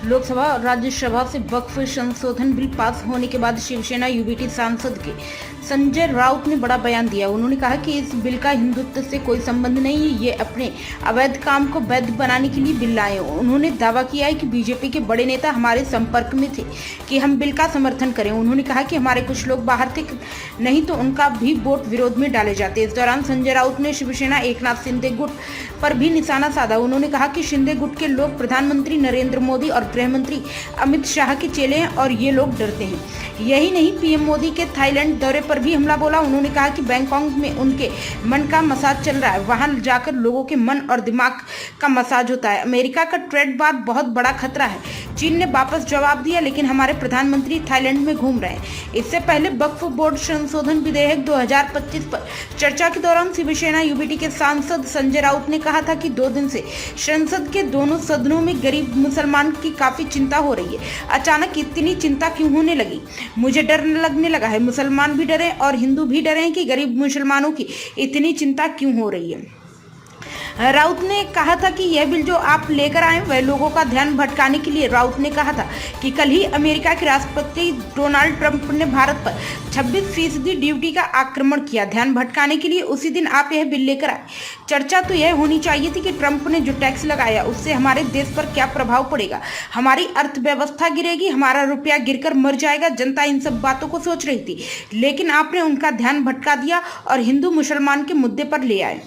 लोकसभा और राज्यसभा से वक्फ संशोधन बिल पास होने के बाद शिवसेना यूबीटी सांसद के संजय राउत ने बड़ा बयान दिया। उन्होंने कहा कि इस बिल का हिंदुत्व से कोई संबंध नहीं है, ये अपने अवैध काम को वैध बनाने के लिए बिल लाए। उन्होंने दावा किया है कि बीजेपी के बड़े नेता हमारे संपर्क में थे कि हम बिल का समर्थन करें। उन्होंने कहा कि हमारे कुछ लोग बाहर थे, नहीं तो उनका भी वोट विरोध में डाले जाते। इस दौरान संजय राउत ने शिवसेना एकनाथ शिंदे गुट पर भी निशाना साधा। उन्होंने कहा कि शिंदे गुट के लोग प्रधानमंत्री नरेंद्र मोदी और गृह मंत्री अमित शाह के चेले हैं और ये लोग डरते हैं। यही नहीं, पीएम मोदी के थाईलैंड दौरे पर भी हमला बोला। उन्होंने कहा कि बैंकॉक में उनके मन का मसाज चल रहा है, वहां जाकर लोगों के मन और दिमाग का मसाज होता है। अमेरिका का ट्रेड वार बहुत बड़ा खतरा है। चीन ने वापस जवाब दिया, लेकिन हमारे प्रधानमंत्री थाईलैंड में घूम रहे हैं। इससे पहले वक्फ बोर्ड संशोधन विधेयक 2025 पर चर्चा के दौरान शिवसेना यूबीटी के सांसद संजय राउत ने कहा था कि 2 दिन से संसद के दोनों सदनों में गरीब मुसलमान की काफी चिंता हो रही है। अचानक इतनी चिंता क्यों होने लगी? मुझे डर लगने लगा है। मुसलमान भी डरे और हिंदू भी डरे कि गरीब मुसलमानों की इतनी चिंता क्यों हो रही है। राउत ने कहा था कि यह बिल जो आप लेकर आए वह लोगों का ध्यान भटकाने के लिए। राउत ने कहा था कि कल ही अमेरिका के राष्ट्रपति डोनाल्ड ट्रंप ने भारत पर 26% ड्यूटी का आक्रमण किया, ध्यान भटकाने के लिए। उसी दिन आप यह बिल लेकर आए। चर्चा तो यह होनी चाहिए थी कि ट्रंप ने जो टैक्स लगाया उससे हमारे देश पर क्या प्रभाव पड़ेगा, हमारी अर्थव्यवस्था गिरेगी, हमारा रुपया गिरकर मर जाएगा। जनता इन सब बातों को सोच रही थी, लेकिन आपने उनका ध्यान भटका दिया और हिंदू मुसलमान के मुद्दे पर ले आए।